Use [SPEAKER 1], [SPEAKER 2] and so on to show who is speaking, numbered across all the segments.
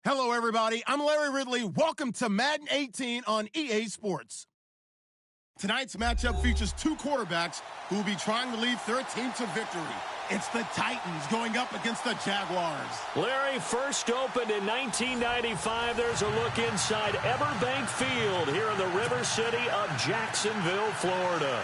[SPEAKER 1] Hello, everybody. I'm Larry Ridley. Welcome to Madden 18 on EA Sports. Tonight's matchup features two quarterbacks who will be trying to lead their team to victory. It's the Titans going up against the Jaguars.
[SPEAKER 2] Larry, first opened in 1995. There's a look inside Everbank Field here in the River City of Jacksonville, Florida.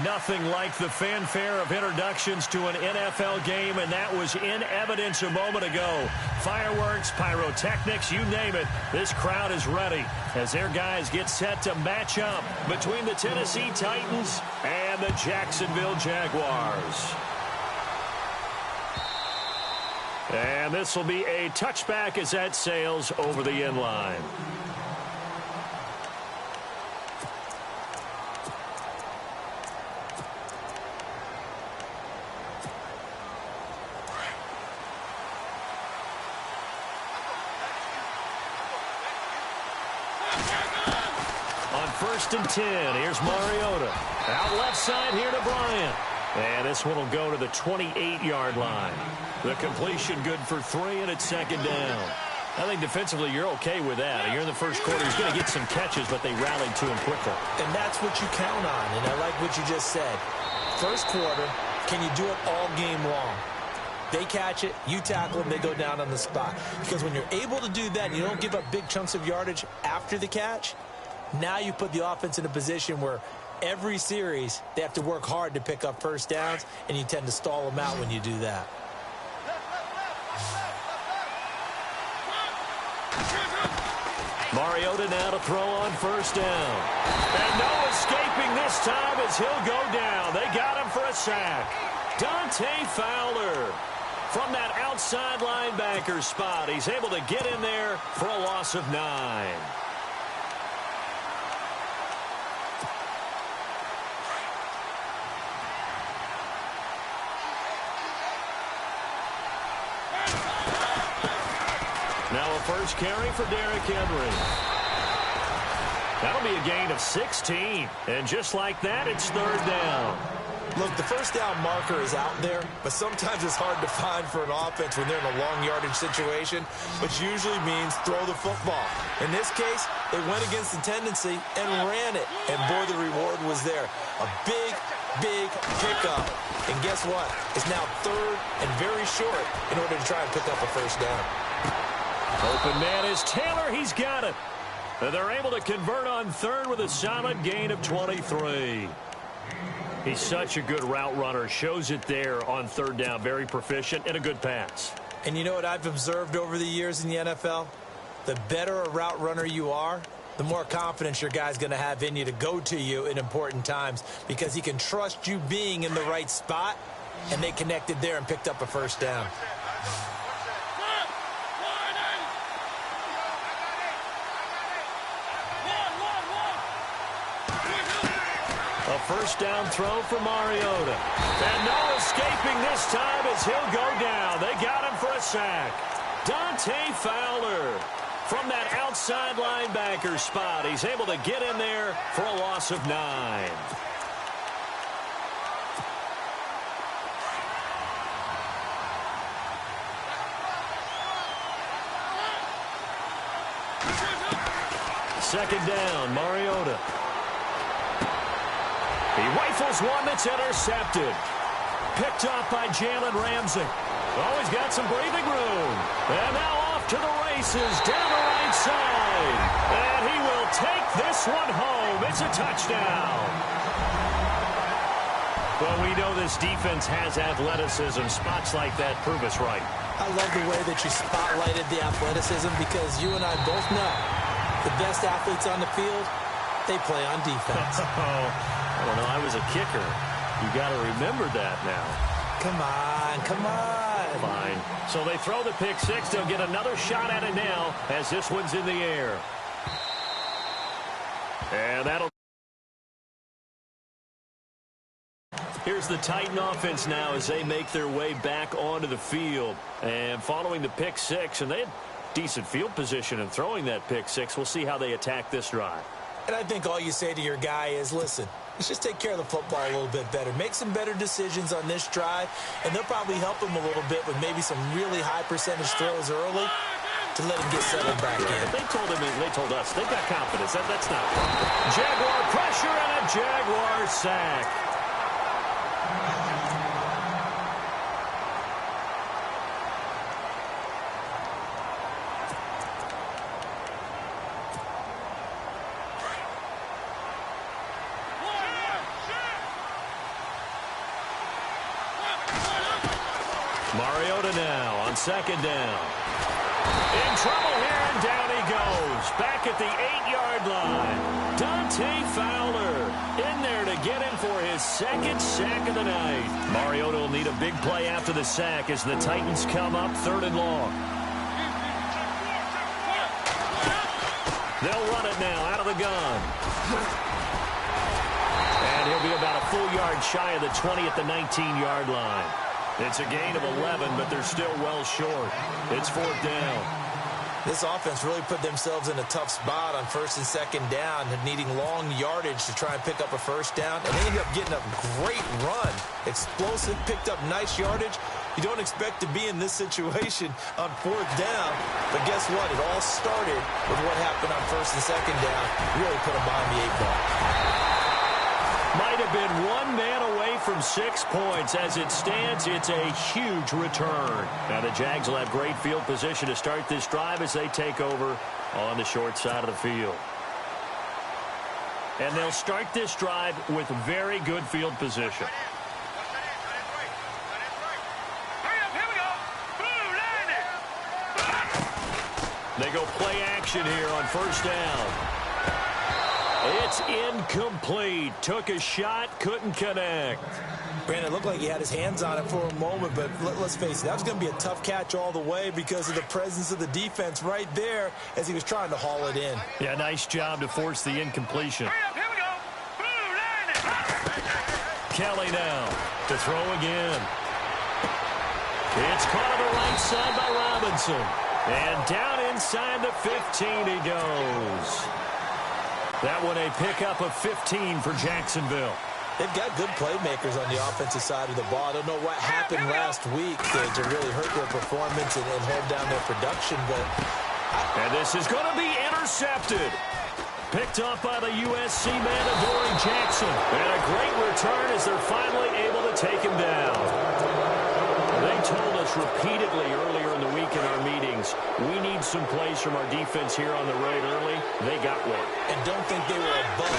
[SPEAKER 2] Nothing like the fanfare of introductions to an NFL game, and that was in evidence a moment ago. Fireworks, pyrotechnics, you name it. This crowd is ready as their guys get set to match up between the Tennessee Titans and the Jacksonville Jaguars. And this will be a touchback as that sails over the end line. First and 10. Here's Mariota. Out left side here to Bryant. And this one will go to the 28-yard line. The completion good for 3, and it's second down. I think defensively you're okay with that. You're in the first quarter. He's going to get some catches, but they rallied to him quickly.
[SPEAKER 3] And that's what you count on, and I like what you just said. First quarter, can you do it all game long? They catch it, you tackle them, they go down on the spot. Because when you're able to do that and you don't give up big chunks of yardage after the catch, now you put the offense in a position where every series they have to work hard to pick up first downs, and you tend to stall them out when you do that.
[SPEAKER 2] Mariota now to throw on first down. And no escaping this time as he'll go down. They got him for a sack. Dante Fowler from that outside linebacker spot. He's able to get in there for a loss of 9. Now a first carry for Derrick Henry. That'll be a gain of 16. And just like that, it's third down.
[SPEAKER 3] Look, the first down marker is out there, but sometimes it's hard to find for an offense when they're in a long yardage situation, which usually means throw the football. In this case, they went against the tendency and ran it. And boy, the reward was there. A big pickup. And guess what? It's now third and very short in order to try and pick up a first down.
[SPEAKER 2] Open man is Taylor. He's got it. And they're able to convert on third with a solid gain of 23. He's such a good route runner. Shows it there on third down. Very proficient and a good pass.
[SPEAKER 3] And you know what I've observed over the years in the NFL? The better a route runner you are, the more confidence your guy's going to have in you to go to you in important times, because he can trust you being in the right spot, and they connected there and picked up a first down.
[SPEAKER 2] A first down throw for Mariota. And no escaping this time as he'll go down. They got him for a sack. Dante Fowler from that outside linebacker spot. He's able to get in there for a loss of 9. Second down, Mariota. He rifles one that's intercepted. Picked off by Jalen Ramsey. Oh, he's got some breathing room. And now off to the races down the right side. And he will take this one home. It's a touchdown. Well, we know this defense has athleticism. Spots like that prove us right.
[SPEAKER 3] I love the way that you spotlighted the athleticism, because you and I both know the best athletes on the field, they play on defense.
[SPEAKER 2] I don't know. I was a kicker. You got to remember that now.
[SPEAKER 3] Come on.
[SPEAKER 2] Fine. So they throw the pick six. They'll get another shot at it now as this one's in the air. And that'll... Here's the Titan offense now as they make their way back onto the field. And following the pick six, and they had decent field position in throwing that pick six. We'll see how they attack this drive.
[SPEAKER 3] And I think all you say to your guy is, listen, let's just take care of the football a little bit better. Make some better decisions on this drive, and they'll probably help him a little bit with maybe some really high percentage throws early to let him get settled back in.
[SPEAKER 2] They told us, they've got confidence. That's not wrong. Jaguar pressure and a Jaguar sack. Mariota now on second down. In trouble here, and down he goes. Back at the 8-yard line. Dante Fowler in there to get him for his second sack of the night. Mariota will need a big play after the sack as the Titans come up 3rd and long. They'll run it now out of the gun. And he'll be about a full yard shy of the 20 at the 19-yard line. It's a gain of 11, but they're still well short. It's 4th down.
[SPEAKER 3] This offense really put themselves in a tough spot on 1st and 2nd down, needing long yardage to try and pick up a 1st down, and they ended up getting a great run. Explosive, picked up nice yardage. You don't expect to be in this situation on 4th down, but guess what? It all started with what happened on 1st and 2nd down. Really put them behind the 8 ball.
[SPEAKER 2] Might have been one man away from 6 points. As it stands, it's a huge return. Now the Jags will have great field position to start this drive as they take over on the short side of the field. And they'll start this drive with very good field position. They go play action here on 1st down. It's incomplete. Took a shot, couldn't connect.
[SPEAKER 3] Brandon, it looked like he had his hands on it for a moment, but let's face it, that was going to be a tough catch all the way because of the presence of the defense right there as he was trying to haul it in.
[SPEAKER 2] Yeah, nice job to force the incompletion. Kelly now to throw again. It's caught on the right side by Robinson. And down inside the 15 he goes. That one a pickup of 15 for Jacksonville.
[SPEAKER 3] They've got good playmakers on the offensive side of the ball. I don't know what happened last week to really hurt their performance and hold down their production.
[SPEAKER 2] And this is going to be intercepted. Picked up by the USC man, Adoree Jackson. And a great return as they're finally able to take him down. They told us repeatedly earlier in the week in our meetings, we need some plays from our defense here on the road early. They got one.
[SPEAKER 3] And don't think they were above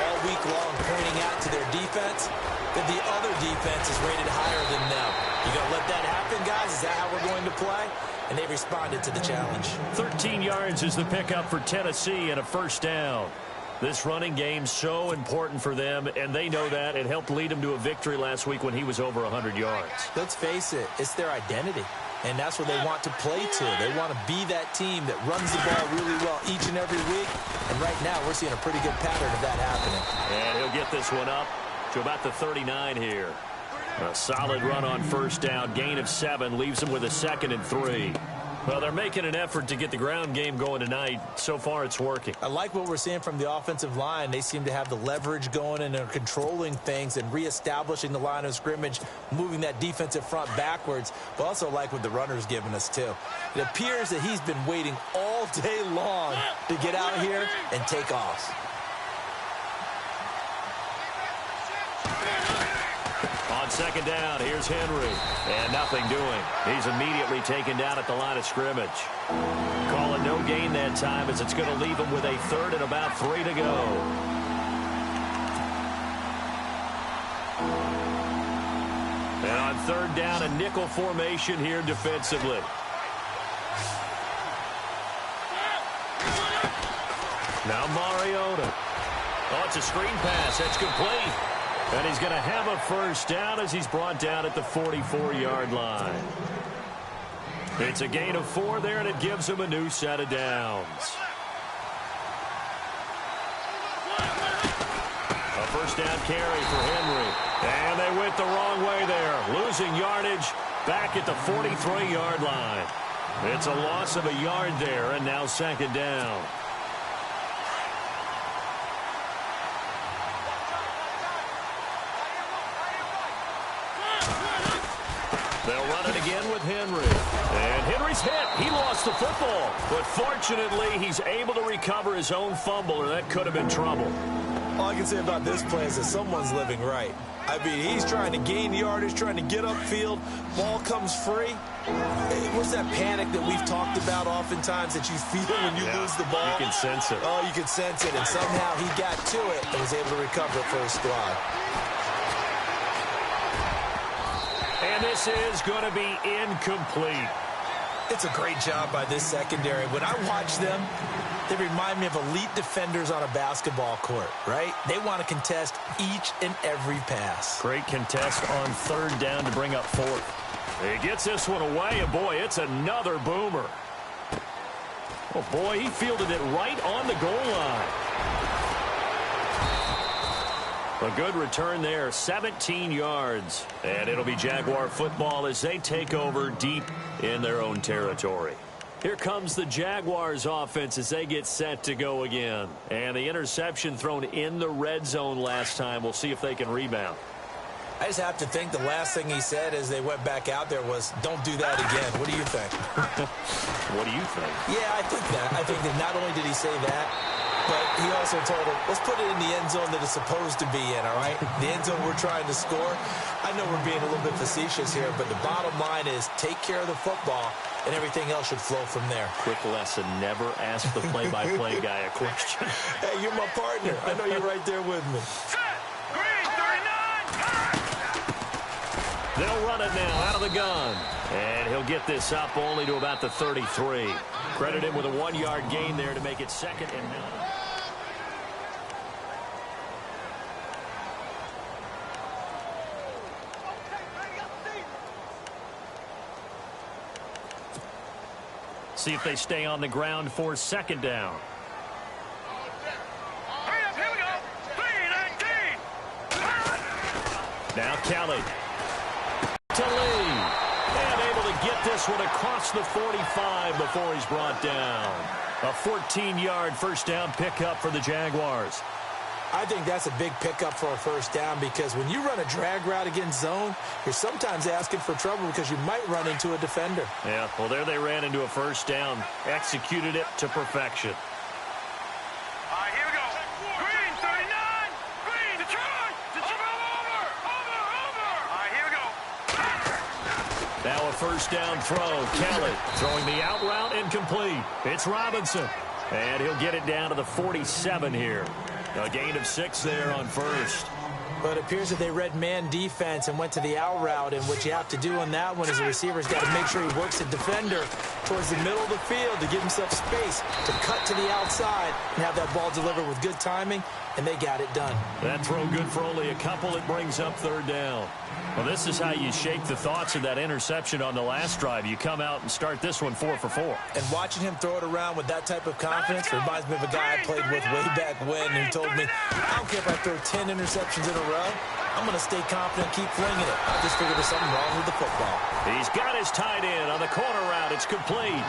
[SPEAKER 3] all week long pointing out to their defense that the other defense is rated higher than them. You going to let that happen, guys? Is that how we're going to play? And they responded to the challenge.
[SPEAKER 2] 13 yards is the pickup for Tennessee and a 1st down. This running game's so important for them, and they know that. It helped lead them to a victory last week when he was over 100 yards.
[SPEAKER 3] Let's face it, it's their identity, and that's what they want to play to. They want to be that team that runs the ball really well each and every week, and right now we're seeing a pretty good pattern of that happening.
[SPEAKER 2] And he'll get this one up to about the 39 here. A solid run on 1st down, gain of 7, leaves them with a 2nd and 3. Well, they're making an effort to get the ground game going tonight. So far, it's working.
[SPEAKER 3] I like what we're seeing from the offensive line. They seem to have the leverage going, and they're controlling things and reestablishing the line of scrimmage, moving that defensive front backwards. But also like what the runner's giving us, too. It appears that he's been waiting all day long to get out here and take off.
[SPEAKER 2] On 2nd down, here's Henry. And nothing doing. He's immediately taken down at the line of scrimmage. Call it no gain that time as it's going to leave him with a 3rd and about 3 to go. And on 3rd down, a nickel formation here defensively. Now Mariota. Oh, it's a screen pass. That's complete. And he's going to have a 1st down as he's brought down at the 44-yard line. It's a gain of 4 there, and it gives him a new set of downs. A 1st down carry for Henry. And they went the wrong way there. Losing yardage back at the 43-yard line. It's a loss of a yard there, and now 2nd down. They'll run it again again with Henry. And Henry's hit. He lost the football. But fortunately, he's able to recover his own fumble, or that could have been trouble.
[SPEAKER 3] All I can say about this play is that someone's living right. I mean, he's trying to gain yardage, trying to get upfield. Ball comes free. What's that panic that we've talked about oftentimes that you feel when you lose the ball?
[SPEAKER 2] You can sense it.
[SPEAKER 3] Oh, you can sense it. And somehow he got to it and was able to recover it for his squad.
[SPEAKER 2] And this is going to be incomplete.
[SPEAKER 3] It's a great job by this secondary. When I watch them, they remind me of elite defenders on a basketball court, right? They want to contest each and every pass.
[SPEAKER 2] Great contest on third down to bring up fourth. He gets this one away, and boy, it's another boomer. Oh, boy, he fielded it right on the goal line. A good return there, 17 yards. And it'll be Jaguar football as they take over deep in their own territory. Here comes the Jaguars offense as they get set to go again. And the interception thrown in the red zone last time. We'll see if they can rebound.
[SPEAKER 3] I just have to think the last thing he said as they went back out there was, don't do that again. What do you think?
[SPEAKER 2] What do you think?
[SPEAKER 3] Yeah, I think that. I think that not only did he say that, but he also told him, let's put it in the end zone that it's supposed to be in, all right? The end zone we're trying to score. I know we're being a little bit facetious here, but the bottom line is take care of the football, and everything else should flow from there. Quick
[SPEAKER 2] lesson, never ask the play-by-play guy a question.
[SPEAKER 3] Hey, you're my partner. I know you're right there with me.
[SPEAKER 2] They'll run it now out of the gun. And he'll get this up only to about the 33. Credit him with a 1-yard gain there to make it 2nd and 9. See if they stay on the ground for 2nd down. Now Kelly to Lee. And able to get this one across the 45 before he's brought down. A 14-yard first down pickup for the Jaguars.
[SPEAKER 3] I think that's a big pickup for a first down because when you run a drag route against zone, you're sometimes asking for trouble because you might run into a defender.
[SPEAKER 2] Yeah, well, there they ran into a first down. Executed it to perfection.
[SPEAKER 4] All right, here we go. Green, 39. Green, Detroit. Over. All right, here we go.
[SPEAKER 2] Now a first down throw. Kelly throwing the out route incomplete. It's Robinson. And he'll get it down to the 47 here. A gain of 6 there on first.
[SPEAKER 3] But it appears that they read man defense and went to the out route. And what you have to do on that one is the receiver's got to make sure he works the defender towards the middle of the field to give himself space to cut to the outside and have that ball delivered with good timing. And they got it done.
[SPEAKER 2] That throw good for only a couple. It brings up 3rd down. Well, this is how you shake the thoughts of that interception on the last drive. You come out and start this one 4 for 4.
[SPEAKER 3] And watching him throw it around with that type of confidence reminds me of a guy I played with way back when who told me, I don't care if I throw 10 interceptions in a row. I'm going to stay confident, keep flinging it. I just figured there's something wrong with the football.
[SPEAKER 2] He's got his tight end on the corner route. It's complete.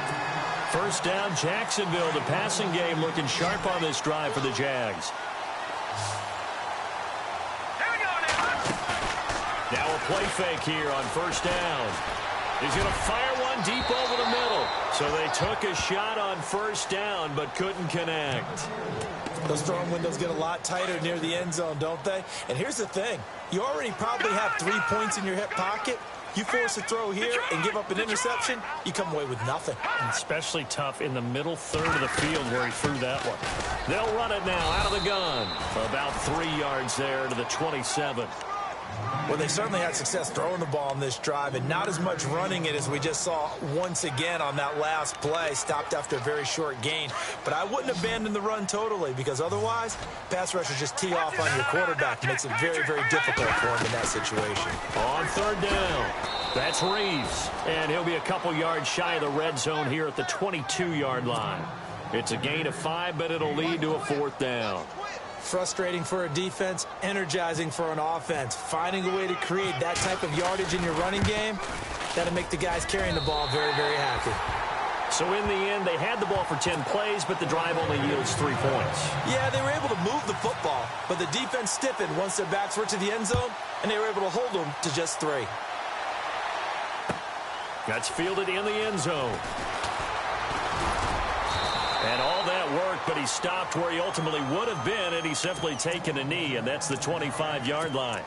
[SPEAKER 2] First down, Jacksonville. The passing game looking sharp on this drive for the Jags. Now a play fake here on first down. He's going to fire one deep over the middle. So they took a shot on first down but couldn't connect.
[SPEAKER 3] Those throwing windows get a lot tighter near the end zone, don't they? And here's the thing. You already probably have 3 points in your hip pocket. You force a throw here and give up an interception, you come away with nothing.
[SPEAKER 2] Especially tough in the middle third of the field where he threw that one. They'll run it now out of the gun. About 3 yards there to the 27.
[SPEAKER 3] Well, they certainly had success throwing the ball on this drive and not as much running it as we just saw once again on that last play. Stopped after a very short gain. But I wouldn't abandon the run totally because otherwise, pass rushers just tee off on your quarterback. It makes it very, very difficult for him in that situation.
[SPEAKER 2] On 3rd down, that's Reeves. And he'll be a couple yards shy of the red zone here at the 22-yard line. It's a gain of 5, but it'll lead to a 4th down.
[SPEAKER 3] Frustrating for a defense, energizing for an offense. Finding a way to create that type of yardage in your running game, that'll make the guys carrying the ball very, very happy.
[SPEAKER 2] So in the end, they had the ball for 10 plays, but the drive only yields 3 points.
[SPEAKER 3] Yeah, they were able to move the football, but the defense stiffened once their backs were to the end zone, and they were able to hold them to just 3.
[SPEAKER 2] That's fielded in the end zone. And all that work, but he stopped where he ultimately would have been, and he's simply taken a knee, and that's the 25-yard line.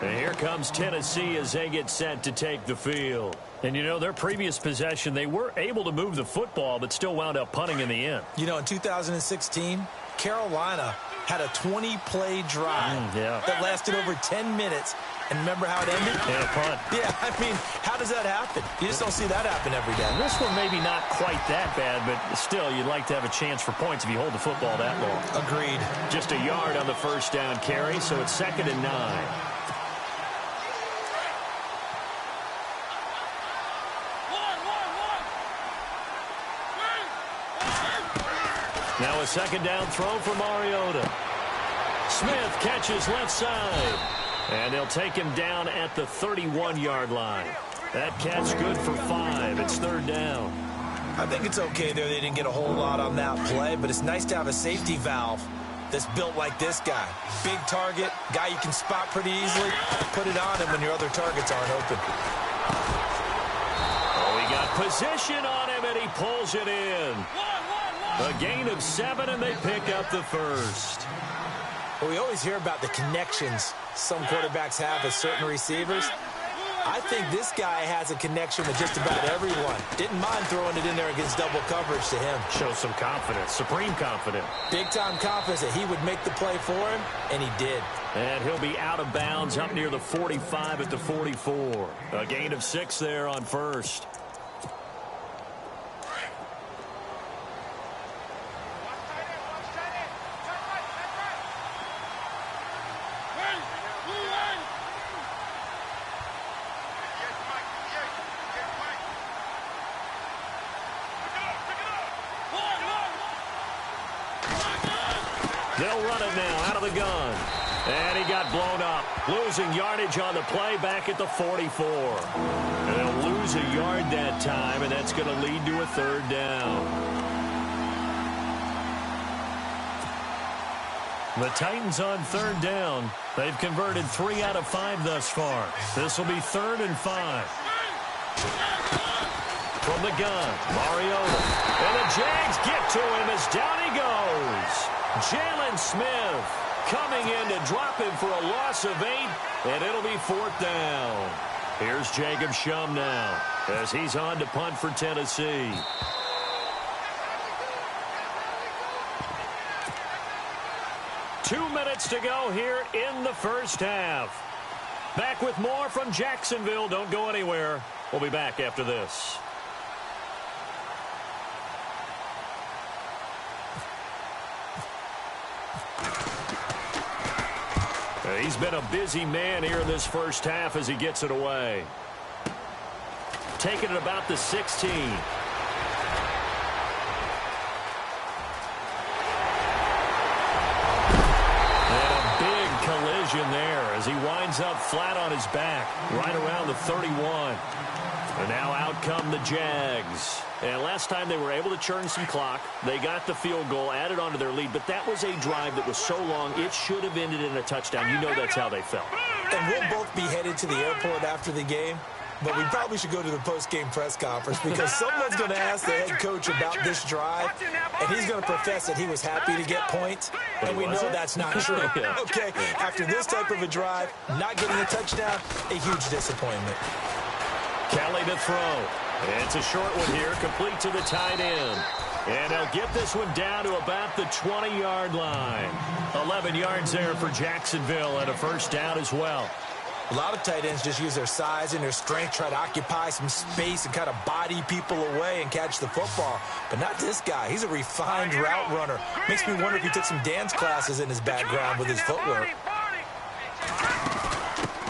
[SPEAKER 2] And here comes Tennessee as they get set to take the field. And, you know, their previous possession, they were able to move the football, but still wound up punting in the end.
[SPEAKER 3] You know, in 2016, Carolina had a 20-play drive that lasted over 10 minutes. And remember how it ended?
[SPEAKER 2] And a punt.
[SPEAKER 3] Yeah, I mean, how does that happen? You just don't see that happen every day.
[SPEAKER 2] This one maybe not quite that bad, but still, you'd like to have a chance for points if you hold the football that long.
[SPEAKER 3] Agreed.
[SPEAKER 2] Just a yard on the first down carry, so it's 2nd and 9. Now a 2nd down throw for Mariota. Smith catches left side. And they'll take him down at the 31-yard line. That catch good for 5. It's 3rd down.
[SPEAKER 3] I think it's okay there. They didn't get a whole lot on that play, but it's nice to have a safety valve that's built like this guy. Big target, guy you can spot pretty easily. Put it on him when your other targets aren't open.
[SPEAKER 2] Oh, he got position on him, and he pulls it in. A gain of 7, and they pick up the first.
[SPEAKER 3] Well, we always hear about the connections some quarterbacks have with certain receivers. I think this guy has a connection with just about everyone. Didn't mind throwing it in there against double coverage to him.
[SPEAKER 2] Shows some confidence, supreme confidence.
[SPEAKER 3] Big-time confidence that he would make the play for him, and he did.
[SPEAKER 2] And he'll be out of bounds up near the 45 at the 44. A gain of 6 there on first. They'll run it now out of the gun. And he got blown up. Losing yardage on the play back at the 44. And they'll lose a yard that time, and that's going to lead to a 3rd down. The Titans on 3rd down. They've converted 3 out of 5 thus far. This will be 3rd and 5. From the gun, Mariota. And the Jags get to him as down he goes. Jalen Smith coming in to drop him for a loss of 8, and it'll be 4th down. Here's Jacob Shum now as he's on to punt for Tennessee. Two minutes to go here in the first half. Back with more from Jacksonville. Don't go anywhere. We'll be back after this. He's been a busy man here in this first half as he gets it away. Taking it about the 16. And a big collision there as he winds up flat on his back right around the 31. And now out come the Jags. And last time they were able to churn some clock. They got the field goal, added on to their lead. But that was a drive that was so long, it should have ended in a touchdown. You know that's how they felt.
[SPEAKER 3] And we'll both be headed to the airport after the game. But we probably should go to the post-game press conference because someone's going to ask the head coach about this drive, and he's going to profess that he was happy to get points, and we know that's not true. Okay, after this type of a drive, not getting a touchdown, a huge disappointment.
[SPEAKER 2] Kelly to throw. It's a short one here, complete to the tight end. And they'll get this one down to about the 20-yard line. 11 yards there for Jacksonville and a first down as well.
[SPEAKER 3] A lot of tight ends just use their size and their strength, try to occupy some space and kind of body people away and catch the football. But not this guy. He's a refined route runner. Makes me wonder if he took some dance classes in his background with his footwork.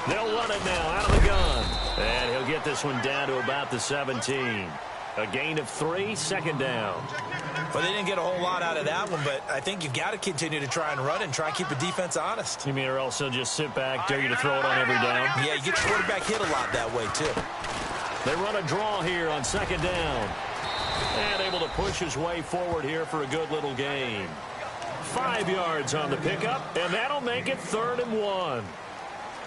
[SPEAKER 2] They'll run it now out of the gun. And he'll get this one down to about the 17. A gain of 3, second down.
[SPEAKER 3] Well, they didn't get a whole lot out of that one, but I think you've got to continue to try and run and try and keep the defense honest.
[SPEAKER 2] You mean or else they'll just sit back, dare you to throw it on every down?
[SPEAKER 3] Yeah, you get your quarterback hit a lot that way, too.
[SPEAKER 2] They run a draw here on second down. And able to push his way forward here for a good little gain. 5 yards on the pickup, and that'll make it 3rd and 1.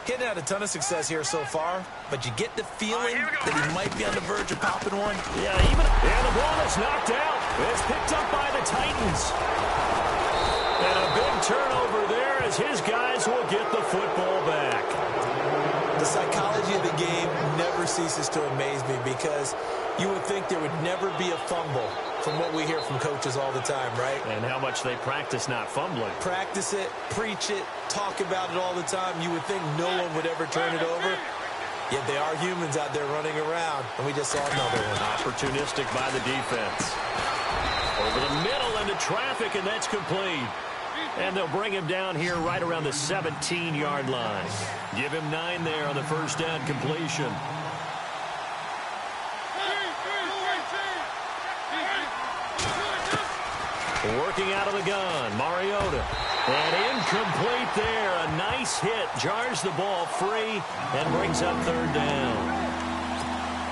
[SPEAKER 3] Hitting had a ton of success here so far, but you get the feeling that he might be on the verge of popping one.
[SPEAKER 2] Yeah, and the ball is knocked out. It's picked up by the Titans. And a big turnover there as his guys will get the football back.
[SPEAKER 3] The psychology of the game never ceases to amaze me because you would think there would never be a fumble from what we hear from coaches all the time, right?
[SPEAKER 2] And how much they practice not fumbling.
[SPEAKER 3] Practice it, preach it, talk about it all the time. You would think no one would ever turn it over. Yet they are humans out there running around, and we just saw another one.
[SPEAKER 2] Opportunistic by the defense. Over the middle into traffic, and that's complete. And they'll bring him down here right around the 17-yard line. Give him 9 there on the first down completion. Working out of the gun, Mariota. And incomplete there. A nice hit. Jars the ball free and brings up third down.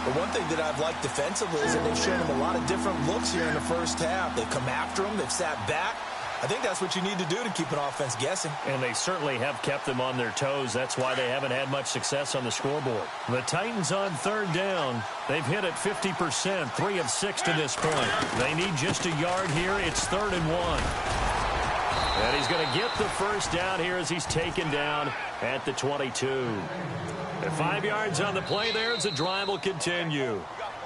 [SPEAKER 3] But one thing that I've liked defensively is that they've shown him a lot of different looks here in the first half. They've come after him. They've sat back. I think that's what you need to do to keep an offense guessing.
[SPEAKER 2] And they certainly have kept them on their toes. That's why they haven't had much success on the scoreboard. The Titans on third down. They've hit it 50%, 3 of 6 to this point. They need just a yard here. It's 3rd and 1. And he's going to get the first down here as he's taken down at the 22. At 5 yards on the play there as the drive will continue.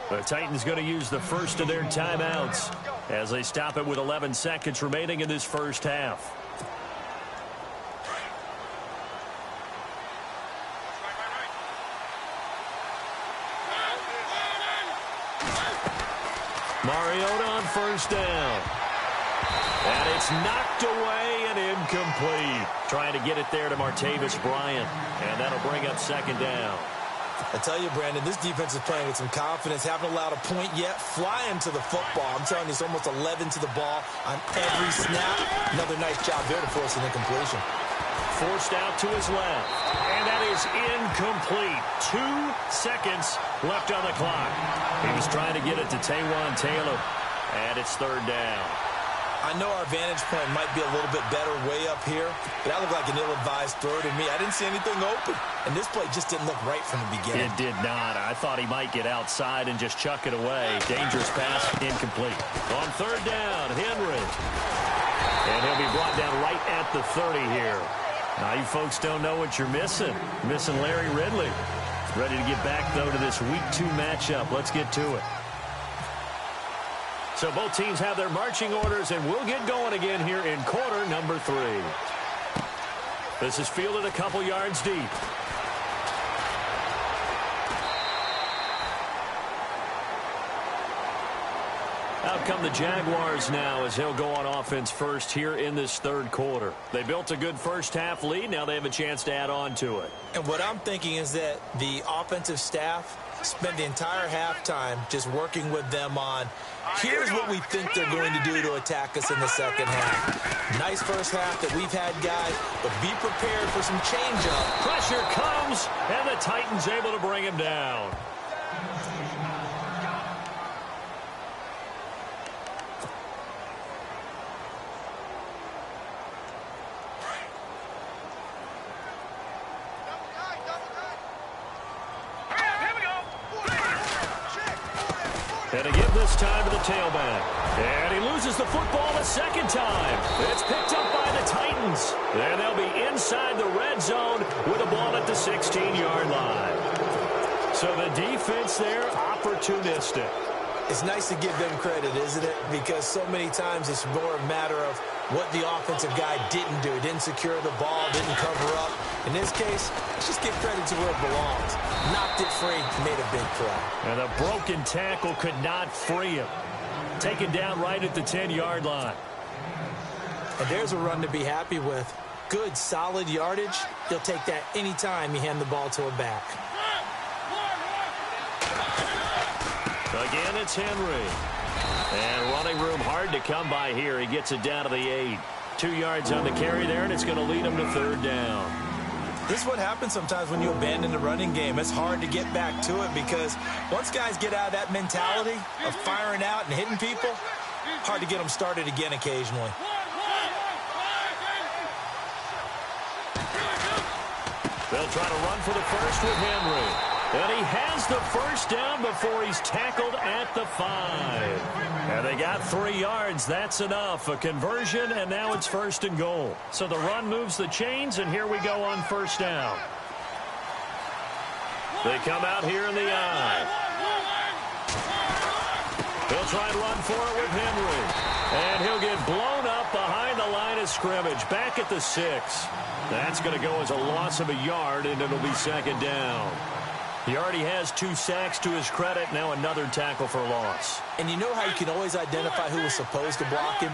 [SPEAKER 2] The Titans going to use the first of their timeouts as they stop it with 11 seconds remaining in this first half. Mariota on first down. And it's knocked away and incomplete. Trying to get it there to Martavis Bryant. And that'll bring up second down.
[SPEAKER 3] I tell you, Brandon, this defense is playing with some confidence. Haven't allowed a point yet. Flying to the football. I'm telling you, it's almost 11 to the ball on every snap. Another nice job there to force an incompletion.
[SPEAKER 2] Forced out to his left. And that is incomplete. 2 seconds left on the clock. He was trying to get it to Taywan Taylor. And it's third down.
[SPEAKER 3] I know our vantage point might be a little bit better way up here, but that looked like an ill-advised throw to me. I didn't see anything open, and this play just didn't look right from the beginning.
[SPEAKER 2] It did not. I thought he might get outside and just chuck it away. Dangerous pass, incomplete. On third down, Henry. And he'll be brought down right at the 30 here. Now, you folks don't know what you're missing. Missing Larry Ridley. Ready to get back, though, to this Week 2 matchup. Let's get to it. So both teams have their marching orders, and we'll get going again here in quarter number 3. This is fielded a couple yards deep. Out come the Jaguars now as he'll go on offense first here in this third quarter. They built a good first half lead. Now they have a chance to add on to it.
[SPEAKER 3] And what I'm thinking is that the offensive staff spent the entire halftime just working with them on, here's what we think they're going to do to attack us in the second half. Nice first half that we've had, guys, but be prepared for some change-up.
[SPEAKER 2] Pressure comes, and the Titans able to bring him down. And to give this time to the tailback. And he loses the football a second time. It's picked up by the Titans. And they'll be inside the red zone with a ball at the 16-yard line. So the defense there, opportunistic.
[SPEAKER 3] It's nice to give them credit, isn't it? Because so many times it's more a matter of what the offensive guy didn't do. Didn't secure the ball, didn't cover up. In this case, let's just give credit to where it belongs. Knocked it free, made a big play.
[SPEAKER 2] And a broken tackle could not free him. Taken down right at the 10-yard line.
[SPEAKER 3] And there's a run to be happy with. Good, solid yardage. He'll take that anytime you hand the ball to a back.
[SPEAKER 2] Again, it's Henry. And running room hard to come by here. He gets it down to the 8. 2 yards on the carry there, and it's going to lead him to third down.
[SPEAKER 3] This is what happens sometimes when you abandon the running game. It's hard to get back to it because once guys get out of that mentality of firing out and hitting people, hard to get them started again occasionally.
[SPEAKER 2] The They'll try to run for the first with Henry. And he has the first down before he's tackled at the 5. And they got 3 yards. That's enough. A conversion, and now it's 1st and goal. So the run moves the chains, and here we go on 1st down. They come out here in the eye. He'll try and run for it with Henry. And he'll get blown up behind the line of scrimmage. Back at the 6. That's going to go as a loss of a yard, and it'll be 2nd down. He already has 2 sacks to his credit. Now another tackle for loss.
[SPEAKER 3] And you know how you can always identify who was supposed to block him?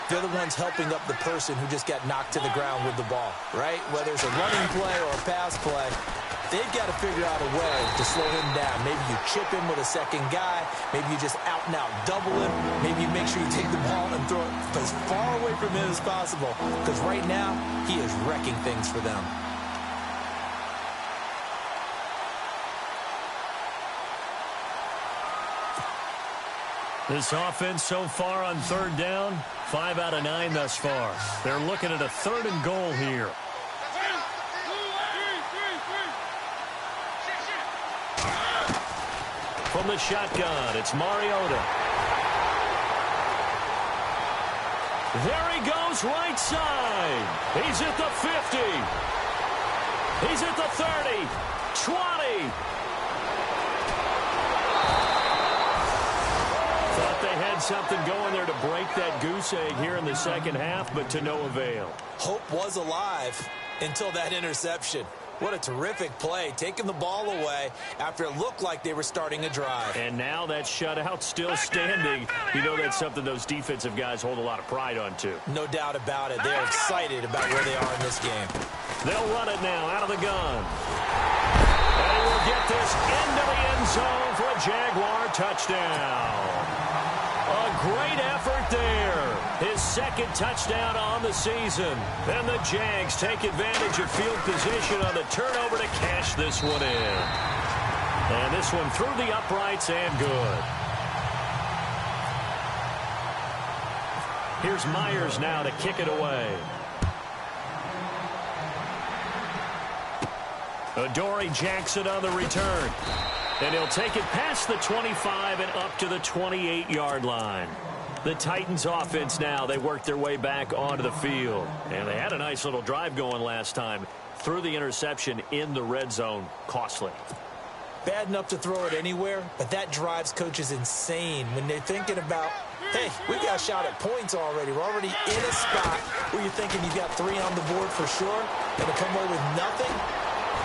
[SPEAKER 3] They're the ones helping up the person who just got knocked to the ground with the ball, right? Whether it's a running play or a pass play, they've got to figure out a way to slow him down. Maybe you chip him with a second guy. Maybe you just out-and-out double him. Maybe you make sure you take the ball and throw it as far away from him as possible. Because right now, he is wrecking things for them.
[SPEAKER 2] This offense so far on 3rd down, 5 out of 9 thus far. They're looking at a 3rd and goal here. From the shotgun, it's Mariota. There he goes, right side. He's at the 50. He's at the 30, 20. Thought they had something going there to break that goose egg here in the 2nd half, but to no avail.
[SPEAKER 3] Hope was alive until that interception. What a terrific play, taking the ball away after it looked like they were starting a drive.
[SPEAKER 2] And now that shutout still standing. You know that's something those defensive guys hold a lot of pride on, too.
[SPEAKER 3] No doubt about it. They're excited about where they are in this game.
[SPEAKER 2] They'll run it now out of the gun. And he will get this into the end zone for a Jaguar touchdown. A great effort there. His 2nd touchdown on the season. And the Jags take advantage of field position on the turnover to cash this one in. And this one through the uprights and good. Here's Myers now to kick it away. Adoree Jackson on the return. And he'll take it past the 25 and up to the 28-yard line. The Titans offense now, they work their way back onto the field. And they had a nice little drive going last time. Threw the interception in the red zone. Costly.
[SPEAKER 3] Bad enough to throw it anywhere, but that drives coaches insane when they're thinking about, hey, we got a shot at points already. We're already in a spot where you're thinking you've got 3 on the board for sure, and to come away with nothing,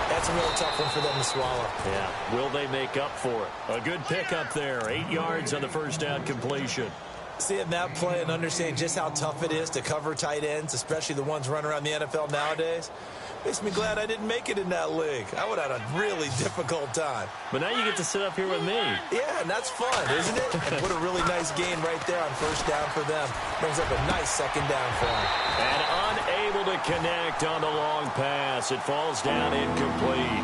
[SPEAKER 3] that's a really tough one for them to swallow.
[SPEAKER 2] Yeah, will they make up for it? A good pickup there, 8 yards on the 1st down completion.
[SPEAKER 3] Seeing that play and understanding just how tough it is to cover tight ends, especially the ones running around the NFL nowadays, makes me glad I didn't make it in that league. I would have had a really difficult time.
[SPEAKER 2] But now you get to sit up here with me.
[SPEAKER 3] Yeah, and that's fun, isn't it? And what a really nice gain right there on 1st down for them. Brings up a nice 2nd down for them.
[SPEAKER 2] And unable to connect on the long pass. It falls down incomplete.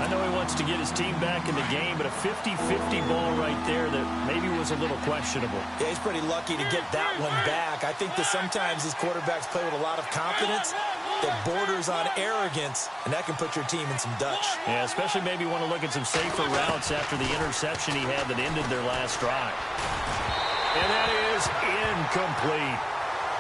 [SPEAKER 2] I know he wants to get his team back in the game, but a 50-50 ball right there that maybe was a little questionable.
[SPEAKER 3] Yeah, he's pretty lucky to get that one back. I think that sometimes these quarterbacks play with a lot of confidence that borders on arrogance, and that can put your team in some Dutch.
[SPEAKER 2] Yeah, especially maybe want to look at some safer routes after the interception he had that ended their last drive. And that is incomplete.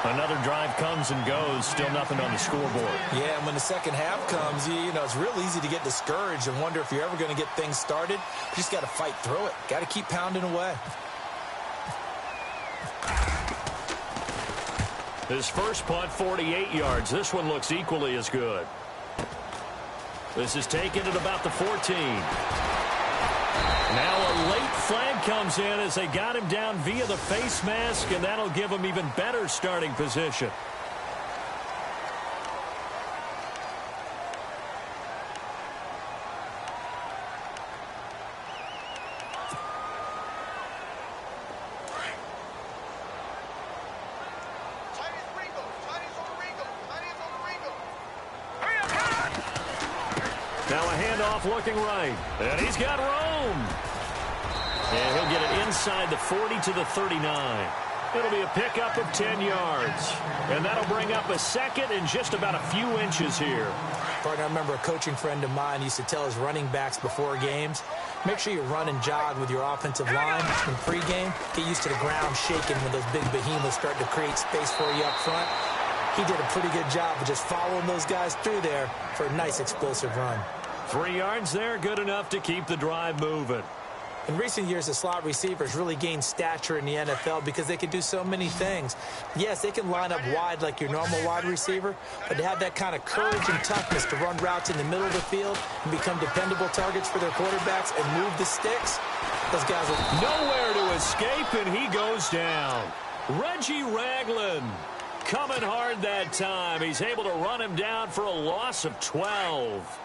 [SPEAKER 2] Another drive comes and goes, still nothing on the scoreboard.
[SPEAKER 3] Yeah, and when the 2nd half comes, you know, it's real easy to get discouraged and wonder if you're ever going to get things started. You just got to fight through it. Got to keep pounding away.
[SPEAKER 2] His first punt, 48 yards. This one looks equally as good. This is taken at about the 14. Now a late flag comes in as they got him down via the face mask, and that'll give him even better starting position. Now a handoff looking right. And he's got room. And he'll get it inside the 40 to the 39. It'll be a pickup of 10 yards. And that'll bring up a second and just about a few inches here.
[SPEAKER 3] Partner, I remember a coaching friend of mine used to tell his running backs before games, make sure you run and jog with your offensive line in pregame. Get used to the ground shaking when those big behemoths start to create space for you up front. He did a pretty good job of just following those guys through there for a nice explosive run.
[SPEAKER 2] 3 yards there, good enough to keep the drive moving.
[SPEAKER 3] In recent years, the slot receivers really gained stature in the NFL because they can do so many things. Yes, they can line up wide like your normal wide receiver, but to have that kind of courage and toughness to run routes in the middle of the field and become dependable targets for their quarterbacks and move the sticks, those guys are
[SPEAKER 2] nowhere to escape, and he goes down. Reggie Ragland coming hard that time. He's able to run him down for a loss of 12.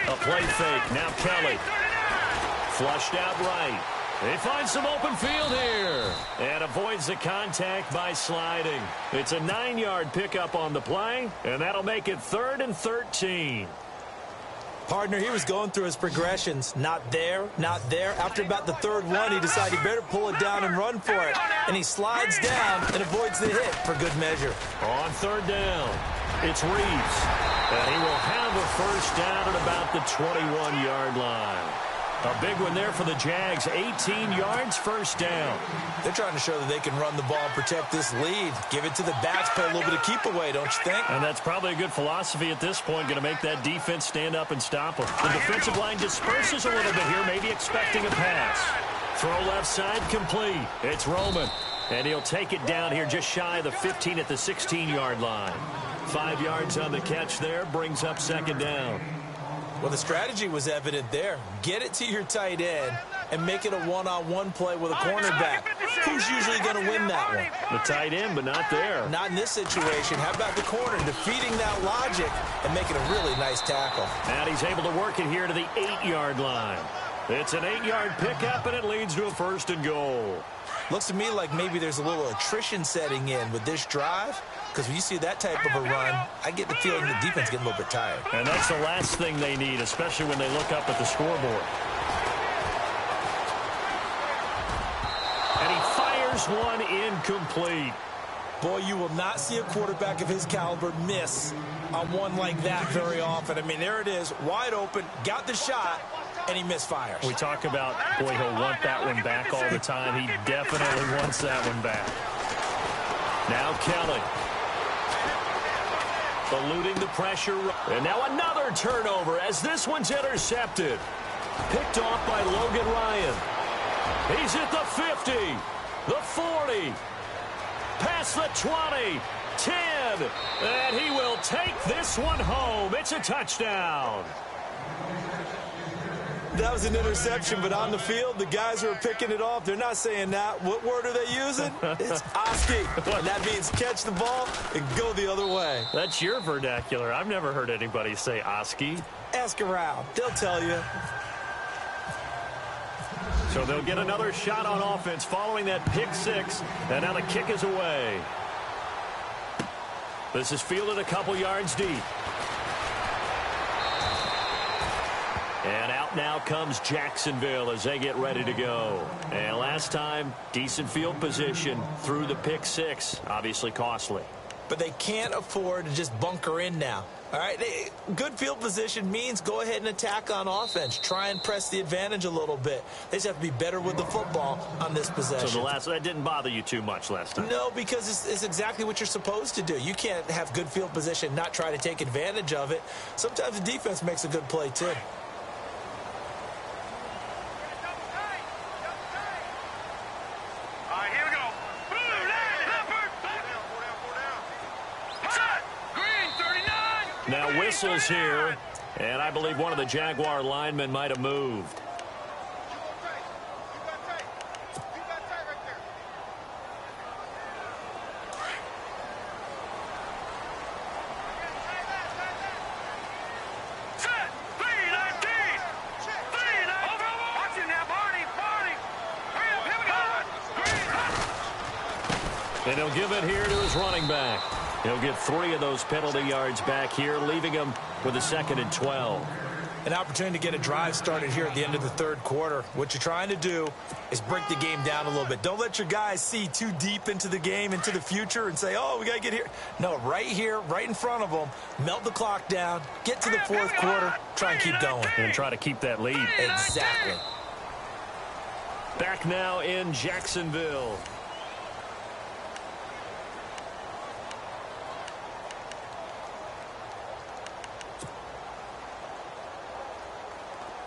[SPEAKER 2] A play fake. Now Kelly. Flushed out right. They find some open field here. And avoids the contact by sliding. It's a 9-yard pickup on the play. And that'll make it 3rd and 13.
[SPEAKER 3] Partner, he was going through his progressions. Not there, not there. After about the 3rd one, he decided he better pull it down and run for it. And he slides down and avoids the hit for good measure.
[SPEAKER 2] On 3rd down, it's Reeves. And he will have a first down at about the 21-yard line. A big one there for the Jags. 18 yards, first down.
[SPEAKER 3] They're trying to show that they can run the ball and protect this lead. Give it to the backs, play a little bit of keep away, don't you think?
[SPEAKER 2] And that's probably a good philosophy at this point. Going to make that defense stand up and stop them. The defensive line disperses a little bit here, maybe expecting a pass. Throw left side, complete. It's Roman. And he'll take it down here just shy of the 15 at the 16-yard line. 5 yards on the catch there, brings up 2nd down.
[SPEAKER 3] Well, the strategy was evident there. Get it to your tight end and make it a one-on-one play with a cornerback. Who's usually going to win that one?
[SPEAKER 2] The tight end, but not there.
[SPEAKER 3] Not in this situation. How about the corner defeating that logic and making a really nice tackle?
[SPEAKER 2] And he's able to work it here to the 8-yard line. It's an 8-yard pickup, and it leads to a 1st and goal.
[SPEAKER 3] Looks to me like maybe there's a little attrition setting in with this drive. Because when you see that type of a run, I get the feeling the defense getting a little bit tired.
[SPEAKER 2] And that's the last thing they need, especially when they look up at the scoreboard. And he fires one incomplete.
[SPEAKER 3] Boy, you will not see a quarterback of his caliber miss on one like that very often. I mean, there it is, wide open, got the shot, and he misfires.
[SPEAKER 2] We talk about, boy, he'll want that one back all the time. He definitely wants that one back. Now Kelly. Eluding the pressure. And now another turnover as this one's intercepted. Picked off by Logan Ryan. He's at the 50, the 40, past the 20, 10, and he will take this one home. It's a touchdown.
[SPEAKER 3] That was an interception, but on the field, the guys who are picking it off, they're not saying that. What word are they using? It's Oski. And that means catch the ball and go the other way.
[SPEAKER 2] That's your vernacular. I've never heard anybody say Oski.
[SPEAKER 3] Ask around. They'll tell you.
[SPEAKER 2] So they'll get another shot on offense following that pick 6. And now the kick is away. This is fielded a couple yards deep. And out now comes Jacksonville as they get ready to go. And last time, decent field position through the pick 6. Obviously costly.
[SPEAKER 3] But they can't afford to just bunker in now. All right, good field position means go ahead and attack on offense. Try and press the advantage a little bit. They just have to be better with the football on this possession.
[SPEAKER 2] So that didn't bother you too much last time?
[SPEAKER 3] No, because it's exactly what you're supposed to do. You can't have good field position, not try to take advantage of it. Sometimes the defense makes a good play, too.
[SPEAKER 2] Now whistles here, and I believe one of the Jaguar linemen might have moved. And he'll give it here to his running back. He'll get 3 of those penalty yards back here, leaving him with a 2nd and 12.
[SPEAKER 3] An opportunity to get a drive started here at the end of the third quarter. What you're trying to do is break the game down a little bit. Don't let your guys see too deep into the game, into the future, and say, oh, we got to get here. No, right here, right in front of them, melt the clock down, get to the fourth quarter, try and keep going.
[SPEAKER 2] And try to keep that lead.
[SPEAKER 3] Exactly.
[SPEAKER 2] Back now in Jacksonville.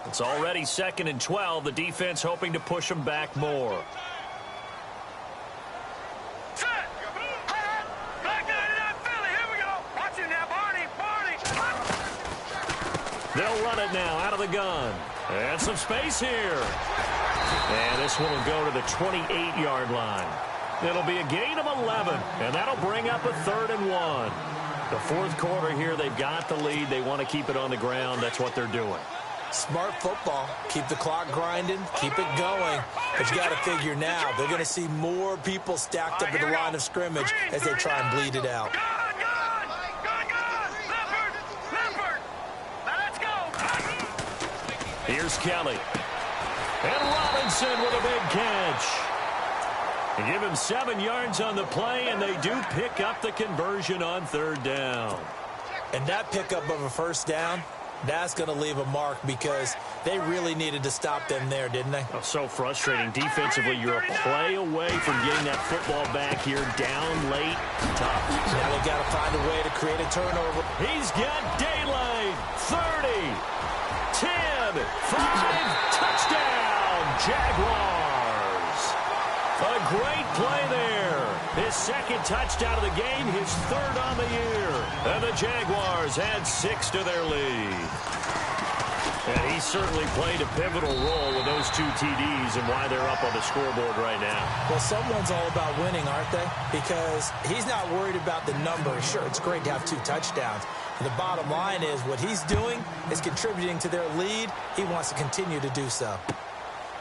[SPEAKER 2] It's already 2nd and 12. The defense hoping to push them back more.
[SPEAKER 4] Set. Back 99 Philly. Here we go. Watch it now, Barney.
[SPEAKER 2] They'll run it now out of the gun. And some space here. And this one will go to the 28-yard line. It'll be a gain of 11, and that'll bring up a 3rd and 1. The fourth quarter here, they've got the lead. They want to keep it on the ground. That's what they're doing.
[SPEAKER 3] Smart football. Keep the clock grinding. Keep it going. But you got to figure now, they're going to see more people stacked up at the line of scrimmage as they try and bleed it out.
[SPEAKER 2] Here's Kelly. And Robinson with a big catch. They give him 7 yards on the play, and they do pick up the conversion on 3rd down.
[SPEAKER 3] And that pickup of a first down, that's going to leave a mark because they really needed to stop them there, didn't they?
[SPEAKER 2] Oh, so frustrating. Defensively, you're a play away from getting that football back here down late. Tough.
[SPEAKER 3] Now they've got to find a way to create a turnover.
[SPEAKER 2] He's got daylight. 30, 10, 5, touchdown, Jaguars. A great play there. His 2nd touchdown of the game, his 3rd on the year. And the Jaguars add 6 to their lead. And he certainly played a pivotal role with those 2 TDs and why they're up on the scoreboard right now.
[SPEAKER 3] Well, someone's all about winning, aren't they? Because he's not worried about the number. Sure, it's great to have 2 touchdowns. But the bottom line is what he's doing is contributing to their lead. He wants to continue to do so.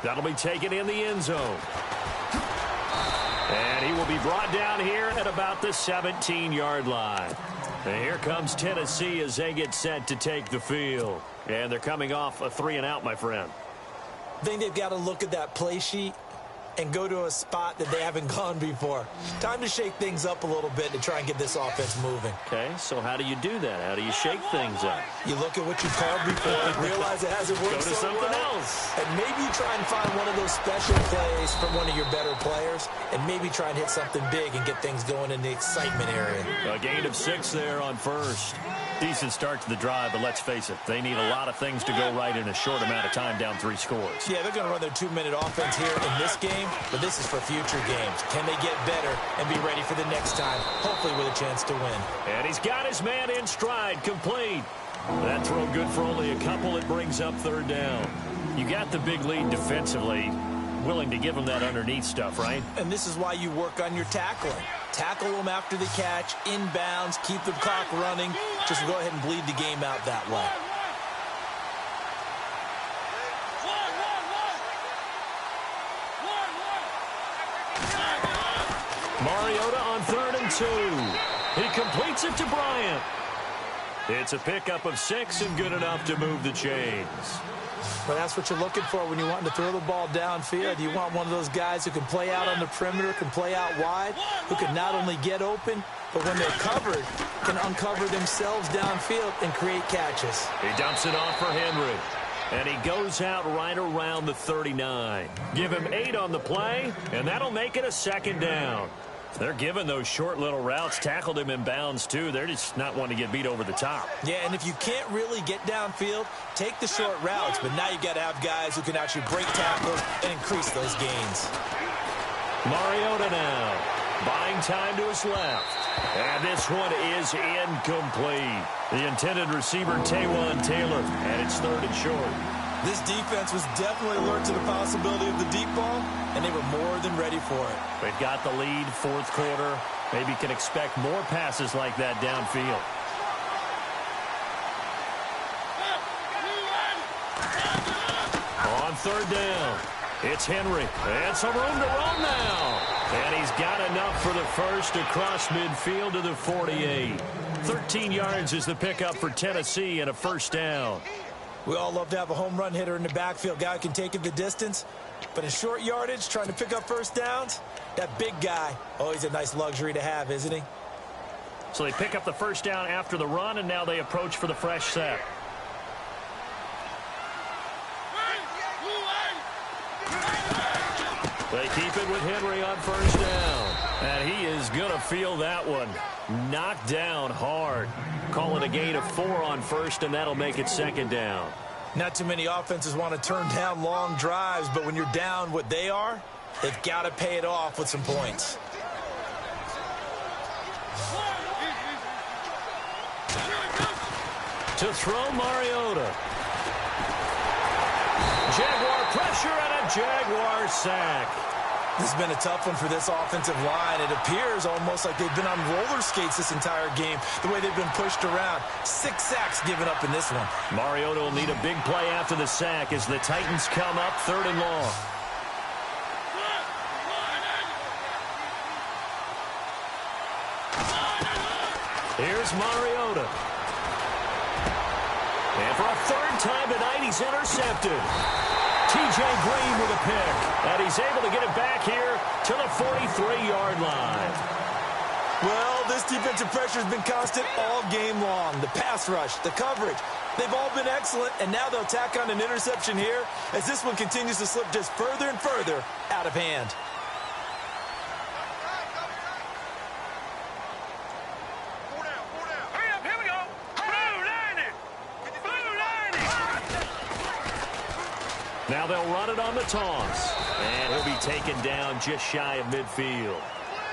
[SPEAKER 2] That'll be taken in the end zone. And he will be brought down here at about the 17-yard line. And here comes Tennessee as they get set to take the field. And they're coming off a 3-and-out, my friend.
[SPEAKER 3] I think they've got to look at that play sheet and go to a spot that they haven't gone before. Time to shake things up a little bit to try and get this offense moving.
[SPEAKER 2] Okay, so how do you do that? How do you shake things up?
[SPEAKER 3] You look at what you've called before and realize it hasn't worked
[SPEAKER 2] so
[SPEAKER 3] something
[SPEAKER 2] well.
[SPEAKER 3] else. And maybe you try and find one of those special plays from one of your better players and maybe try and hit something big and get things going in the excitement area.
[SPEAKER 2] A gain of 6 there on 1st. Decent start to the drive, but let's face it, they need a lot of things to go right in a short amount of time, down 3 scores.
[SPEAKER 3] Yeah, they're going to run their 2-minute offense here in this game, but this is for future games. Can they get better and be ready for the next time, hopefully with a chance to win?
[SPEAKER 2] And he's got his man in stride, complete. That throw good for only a couple. It brings up 3rd down. You got the big lead defensively, willing to give them that underneath stuff, right?
[SPEAKER 3] And this is why you work on your tackling. Tackle them after the catch, inbounds, keep the clock running. Just go ahead and bleed the game out that way.
[SPEAKER 2] Mariota on 3rd and 2. He completes it to Bryant. It's a pickup of 6 and good enough to move the chains.
[SPEAKER 3] Well, that's what you're looking for when you want to throw the ball downfield. You want one of those guys who can play out on the perimeter, can play out wide, who can not only get open, but when they're covered, can uncover themselves downfield and create catches.
[SPEAKER 2] He dumps it off for Henry. And he goes out right around the 39. Give him 8 on the play, and that'll make it a 2nd down. They're giving those short little routes. Tackled him in bounds, too. They're just not wanting to get beat over the top.
[SPEAKER 3] Yeah, and if you can't really get downfield, take the short routes. But now you got to have guys who can actually break tackles and increase those gains.
[SPEAKER 2] Mariota now. Buying time to his left. And this one is incomplete. The intended receiver, Taywan Taylor, and it's 3rd and short.
[SPEAKER 3] This defense was definitely alert to the possibility of the deep ball, and they were more than ready for it.
[SPEAKER 2] They've got the lead, 4th quarter. Maybe can expect more passes like that downfield. On 3rd down, it's Henry. And some room to run now. And he's got enough for the first across midfield to the 48. 13 yards is the pickup for Tennessee and a first down.
[SPEAKER 3] We all love to have a home run hitter in the backfield. Guy who can take it the distance. But in short yardage, trying to pick up first downs, that big guy, oh, he's a nice luxury to have, isn't he?
[SPEAKER 2] So they pick up the first down after the run, and now they approach for the fresh set. They keep it with Henry on first down. And he is going to feel that one. Knocked down hard. Call it a gain of 4 on first, and that'll make it second down.
[SPEAKER 3] Not too many offenses want to turn down long drives, but when you're down what they are, they've got to pay it off with some points.
[SPEAKER 2] To throw, Mariota. Jaguar pressure and a Jaguar sack.
[SPEAKER 3] This has been a tough one for this offensive line. It appears almost like they've been on roller skates this entire game, the way they've been pushed around. 6 sacks given up in this one.
[SPEAKER 2] Mariota will need a big play after the sack as the Titans come up 3rd and long. Here's Mariota. And for a 3rd time tonight, he's intercepted. T.J. Green with a pick. And he's able to get it back here to the 43-yard line.
[SPEAKER 3] Well, this defensive pressure has been constant all game long. The pass rush, the coverage, they've all been excellent. And now they'll tack on an interception here as this one continues to slip just further and further out of hand.
[SPEAKER 2] Now they'll run it on the toss. And he'll be taken down just shy of midfield.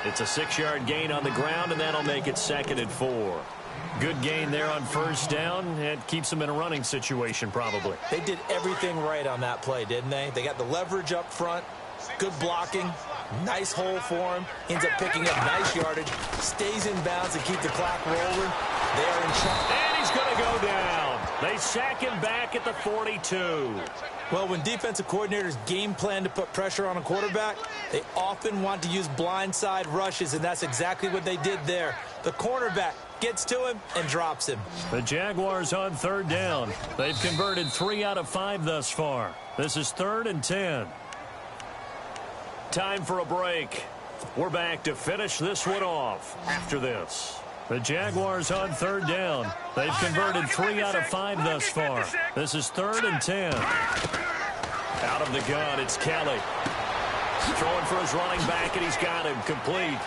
[SPEAKER 2] It's a 6-yard gain on the ground, and that'll make it 2nd and 4. Good gain there on first down. It keeps them in a running situation, probably.
[SPEAKER 3] They did everything right on that play, didn't they? They got the leverage up front, good blocking, nice hole for him. Ends up picking up nice yardage, stays in bounds to keep the clock rolling. They are in trouble.
[SPEAKER 2] And he's going to go down. They sack him back at the 42.
[SPEAKER 3] Well, when defensive coordinators game plan to put pressure on a quarterback, they often want to use blindside rushes, and that's exactly what they did there. The cornerback gets to him and drops him.
[SPEAKER 2] The Jaguars on 3rd down. They've converted 3 out of 5 thus far. This is 3rd and 10. Time for a break. We're back to finish this one off after this. The Jaguars on 3rd down. They've converted 3 out of 5 thus far. This is 3rd and 10. Out of the gun, it's Kelly. Throwing for his running back, and he's got him complete.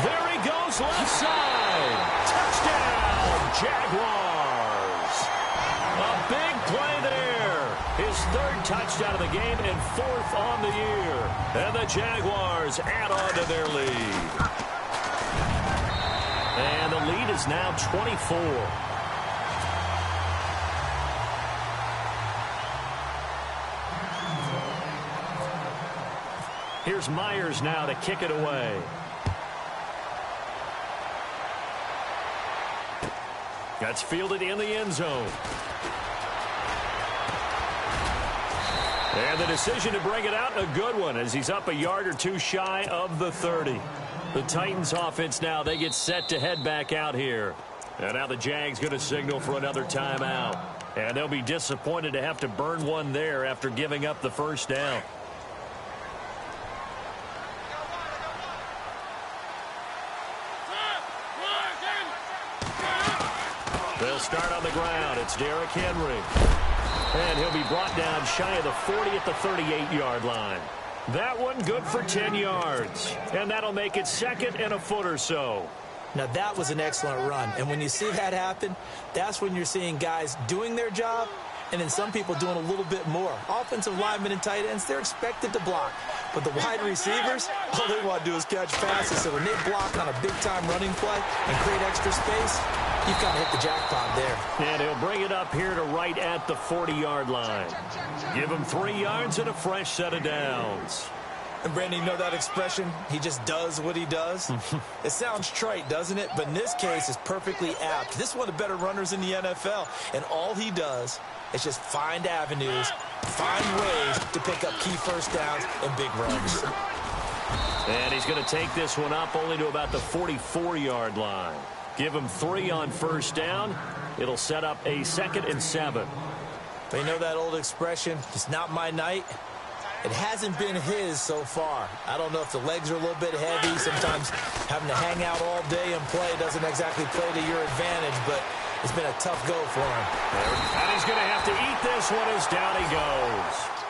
[SPEAKER 2] There he goes, left side. Touchdown, Jaguars. A big play there. His 3rd touchdown of the game and 4th on the year. And the Jaguars add on to their lead. And the lead is now 24. Here's Myers now to kick it away. That's fielded in the end zone. And the decision to bring it out, a good one, as he's up a yard or 2 shy of the 30. The Titans offense now, they get set to head back out here. And now the Jags going to signal for another timeout. And they'll be disappointed to have to burn one there after giving up the first down. They'll start on the ground. It's Derrick Henry. And he'll be brought down shy of the 40 at the 38-yard line. That one good for 10 yards. And that'll make it 2nd and a foot or so.
[SPEAKER 3] Now, that was an excellent run. And when you see that happen, that's when you're seeing guys doing their job and then some people doing a little bit more. Offensive linemen and tight ends, they're expected to block. But the wide receivers, all they want to do is catch passes. So when they block on a big-time running play and create extra space, you've got to hit the jackpot there.
[SPEAKER 2] And he'll bring it up here to right at the 40-yard line. Give him 3 yards and a fresh set of downs.
[SPEAKER 3] And, Brandon, you know that expression, he just does what he does? It sounds trite, doesn't it? But in this case, it's perfectly apt. This is one of the better runners in the NFL, and all he does is just find avenues, find ways to pick up key first downs and big runs.
[SPEAKER 2] And he's going to take this one up only to about the 44-yard line. Give him 3 on first down. It'll set up a 2nd and 7.
[SPEAKER 3] They know that old expression, it's not my night. It hasn't been his so far. I don't know if the legs are a little bit heavy. Sometimes having to hang out all day and play doesn't exactly play to your advantage, but it's been a tough go for him.
[SPEAKER 2] And he's going to have to eat this one as down he goes.